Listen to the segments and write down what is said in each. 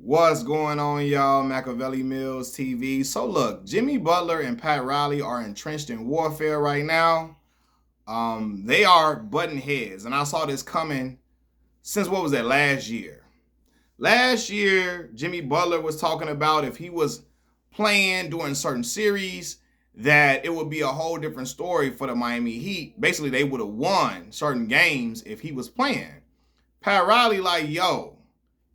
What's going on, y'all? Machiavelli Mills TV. So look, Jimmy Butler and Pat Riley are entrenched in warfare right now. They are button heads, and I saw this coming since what was that last year? Last year, Jimmy Butler was talking about if he was playing during certain series, that it would be a whole different story for the Miami Heat. Basically, they would have won certain games if he was playing. Pat Riley, like, yo,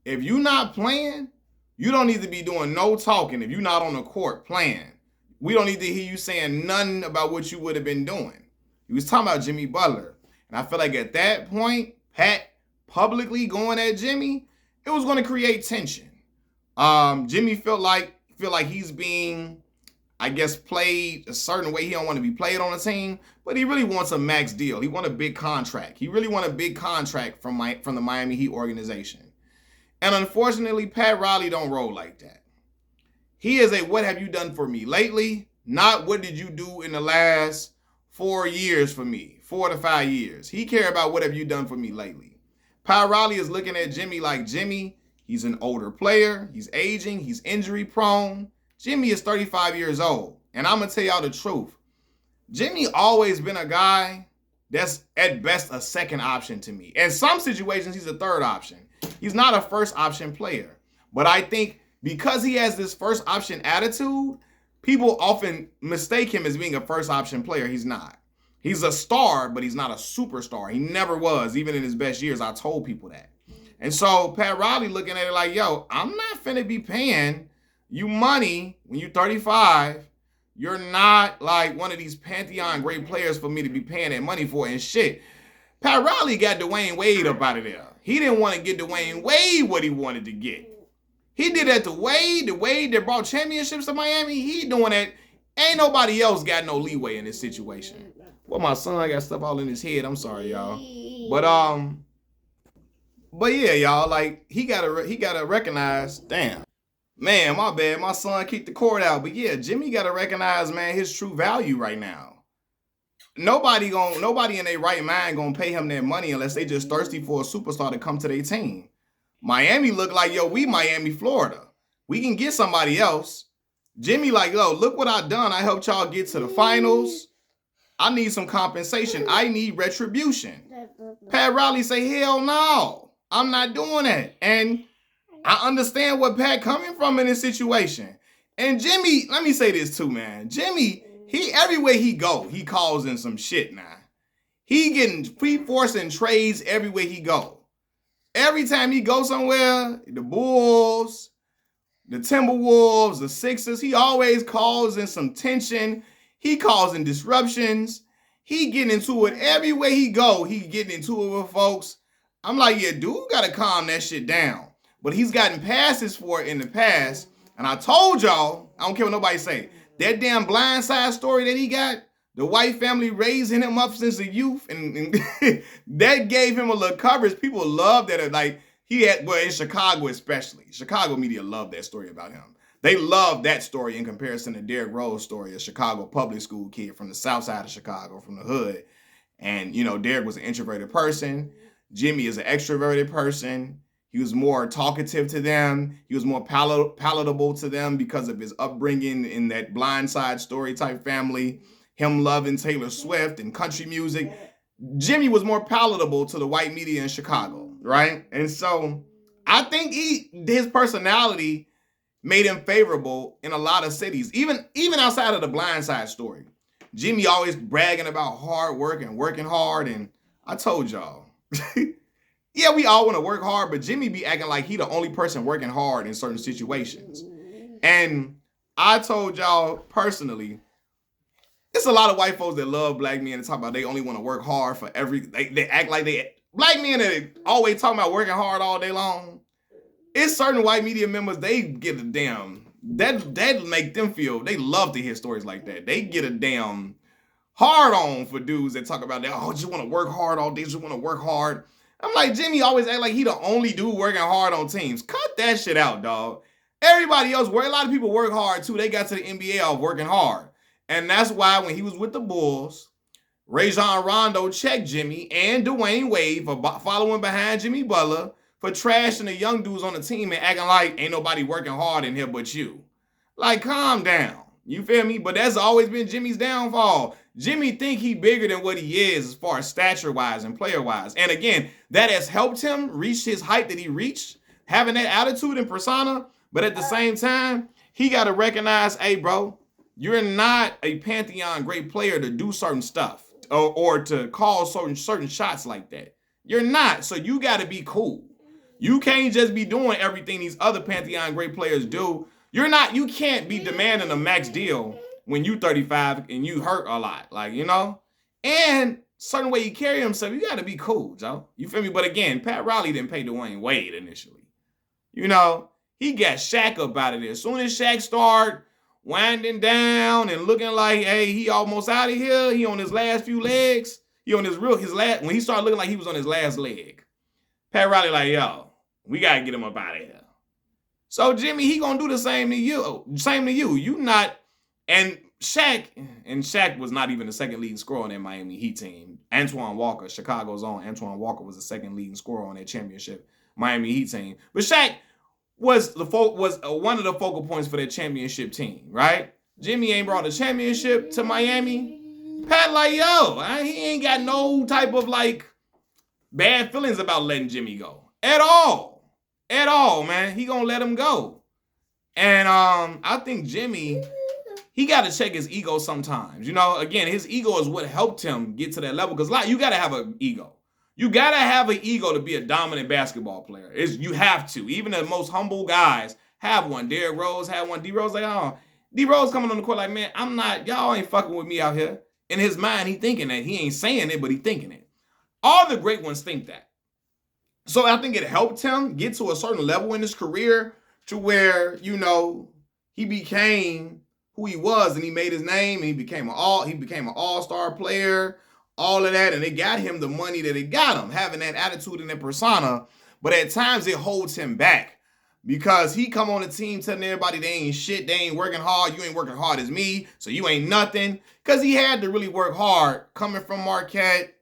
if you not playing, you don't need to be doing no talking if you're not on the court playing. We don't need to hear you saying nothing about what you would have been doing. He was talking about Jimmy Butler. And I feel like at that point, Pat publicly going at Jimmy, it was going to create tension. Jimmy feel like he's being, I guess, played a certain way. He don't want to be played on a team, but he really wants a max deal. He wants a big contract. He really wants a big contract from the Miami Heat organization. And unfortunately, Pat Riley don't roll like that. He is a what have you done for me lately, not what did you do in the last 4 years for me, 4 to 5 years. He care about what have you done for me lately. Pat Riley is looking at Jimmy like, Jimmy, he's an older player. He's aging. He's injury prone. Jimmy is 35 years old. And I'm going to tell y'all the truth. Jimmy always been a guy that's at best a second option to me. In some situations, he's a third option. He's not a first option player. But I think because he has this first option attitude, people often mistake him as being a first option player. He's not. He's a star, but he's not a superstar. He never was, even in his best years. I told people that. And so Pat Riley looking at it like, yo, I'm not finna be paying you money when you're 35. You're not like one of these Pantheon great players for me to be paying that money for and shit. Pat Riley got Dwayne Wade up out of there. He didn't want to get Dwayne Wade what he wanted to get. He did that to Wade. The Wade that brought championships to Miami, he doing that. Ain't nobody else got no leeway in this situation. Well, my son got stuff all in his head. I'm sorry, y'all. But yeah, y'all, like he gotta recognize, damn. Man, my bad. My son kicked the cord out. But yeah, Jimmy gotta recognize, man, his true value right now. Nobody in their right mind gonna pay him that money unless they just thirsty for a superstar to come to their team. Miami look like, yo, we Miami, Florida. We can get somebody else. Jimmy like, yo, look what I done. I helped y'all get to the finals. I need some compensation. I need retribution. Pat Riley say, hell no. I'm not doing that. And I understand what Pat coming from in this situation. And Jimmy, let me say this too, man. Jimmy, he everywhere he go, he calls in some shit now. He forcing trades everywhere he go. Every time he goes somewhere, the Bulls, the Timberwolves, the Sixers, he always calls in some tension. He calls in disruptions. He getting into it everywhere he go. He getting into it with folks. I'm like, yeah, dude, gotta calm that shit down. But he's gotten passes for it in the past. And I told y'all, I don't care what nobody say, that damn blindside story that he got, the white family raising him up since the youth, and that gave him a little coverage. People love that. Like he had, well, in Chicago especially. Chicago media loved that story about him. They love that story in comparison to Derrick Rose' story, a Chicago public school kid from the south side of Chicago, from the hood. And, you know, Derrick was an introverted person. Jimmy is an extroverted person. He was more talkative to them. He was more palatable to them because of his upbringing in that blindside story type family. Him loving Taylor Swift and country music. Jimmy was more palatable to the white media in Chicago, right? And so I think his personality made him favorable in a lot of cities, even outside of the blindside story. Jimmy always bragging about hard work and working hard. And I told y'all, yeah, we all want to work hard, but Jimmy be acting like he the only person working hard in certain situations. And I told y'all personally, it's a lot of white folks that love black men and talk about they only want to work hard for they act like black men that always talking about working hard all day long. It's certain white media members, they get a damn, that make them feel, they love to hear stories like that. They get a damn hard on for dudes that talk about that, oh, just want to work hard all day, just want to work hard. I'm like, Jimmy always act like he the only dude working hard on teams. Cut that shit out, dog. Everybody else, a lot of people work hard too. They got to the NBA off working hard. And that's why when he was with the Bulls, Rajon Rondo checked Jimmy and Dwayne Wade for following behind Jimmy Butler, for trashing the young dudes on the team and acting like ain't nobody working hard in here but you. Like, calm down. You feel me? But that's always been Jimmy's downfall. Jimmy think he bigger than what he is as far as stature-wise and player-wise. And again, that has helped him reach his height that he reached, having that attitude and persona. But at the same time, he got to recognize, hey, bro, you're not a Pantheon great player to do certain stuff or to call certain shots like that. You're not. So you got to be cool. You can't just be doing everything these other Pantheon great players do. You can't be demanding a max deal when you 35 and you hurt a lot. Like, you know? And certain way you carry himself, you got to be cool, Joe. You feel me? But again, Pat Riley didn't pay Dwayne Wade initially. You know, he got Shaq up out of there. As soon as Shaq started winding down and looking like, hey, he almost out of here. He on his last few legs. When he started looking like he was on his last leg. Pat Riley like, yo, we got to get him up out of here. So Jimmy, he gonna do the same to you. You not, and Shaq was not even the second leading scorer on that Miami Heat team. Antoine Walker, Chicago's own Antoine Walker, was the second leading scorer on that championship Miami Heat team. But Shaq was one of the focal points for that championship team, right? Jimmy ain't brought a championship to Miami. Pat like, yo, he ain't got no type of like bad feelings about letting Jimmy go at all. At all, man. He gonna let him go. And I think Jimmy, he got to check his ego sometimes. You know, again, his ego is what helped him get to that level. Because you got to have an ego. You got to have an ego to be a dominant basketball player. You have to. Even the most humble guys have one. Derrick Rose had one. D Rose like, oh. D Rose coming on the court like, man, y'all ain't fucking with me out here. In his mind, he thinking that. He ain't saying it, but he thinking it. All the great ones think that. So I think it helped him get to a certain level in his career to where, you know, he became who he was and he made his name and he became an all-star player, all of that. And it got him the money that it got him, having that attitude and that persona. But at times it holds him back because he come on the team telling everybody they ain't shit, they ain't working hard, you ain't working hard as me, so you ain't nothing. Because he had to really work hard coming from Marquette.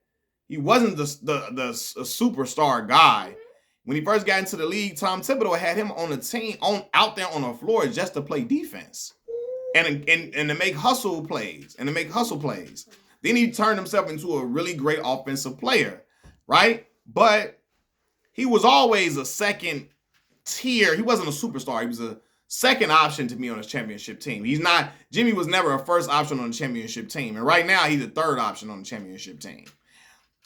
He wasn't the superstar guy. When he first got into the league, Tom Thibodeau had him on the team, out there on the floor just to play defense and to make hustle plays. Then he turned himself into a really great offensive player, right? But he was always a second tier. He wasn't a superstar. He was a second option to me on his championship team. Jimmy was never a first option on the championship team. And right now he's a third option on the championship team.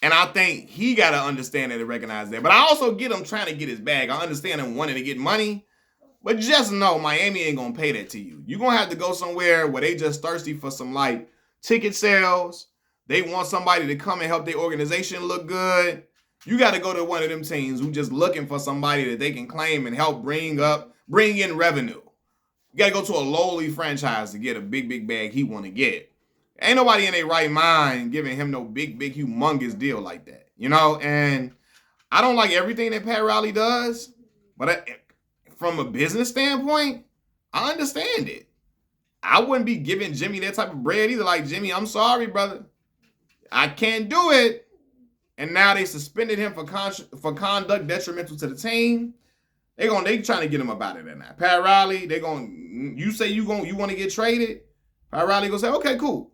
And I think he got to understand that and recognize that. But I also get him trying to get his bag. I understand him wanting to get money. But just know Miami ain't going to pay that to you. You're going to have to go somewhere where they just thirsty for some, like, ticket sales. They want somebody to come and help their organization look good. You got to go to one of them teams who just looking for somebody that they can claim and help bring in revenue. You got to go to a lowly franchise to get a big bag he want to get. Ain't nobody in their right mind giving him no big, humongous deal like that, you know? And I don't like everything that Pat Riley does, but from a business standpoint, I understand it. I wouldn't be giving Jimmy that type of bread either. Like, Jimmy, I'm sorry, brother. I can't do it. And now they suspended him for conduct detrimental to the team. They trying to get him up out of there now. Pat Riley, you say you want to get traded? Pat Riley gonna say, okay, cool.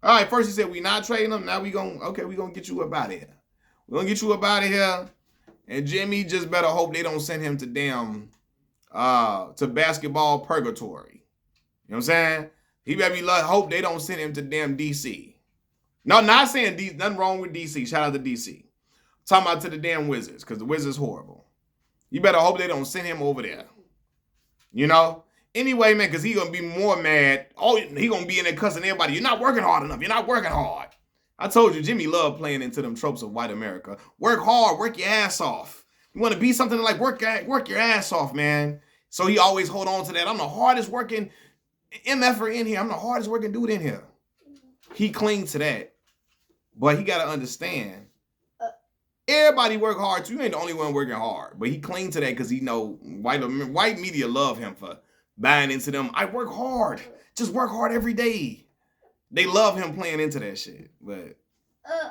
All right, first he said we not trading him. Now we gonna get you up out of here. We're gonna get you up out of here. And Jimmy just better hope they don't send him to to basketball purgatory. You know what I'm saying? He better hope they don't send him to damn DC. No, not saying nothing wrong with DC. Shout out to DC. Talking about to the damn Wizards, because the Wizards horrible. You better hope they don't send him over there. You know? Anyway, man, because he going to be more mad. Oh, he going to be in there cussing everybody. You're not working hard enough. You're not working hard. I told you, Jimmy loved playing into them tropes of white America. Work hard. Work your ass off. You want to be something like work your ass off, man. So he always hold on to that. I'm the hardest working MFer in here. I'm the hardest working dude in here. He clings to that. But he got to understand, everybody work hard too. You ain't the only one working hard. But he clings to that because he know white media love him for buying into them. I work hard. Just work hard every day. They love him playing into that shit. But yeah.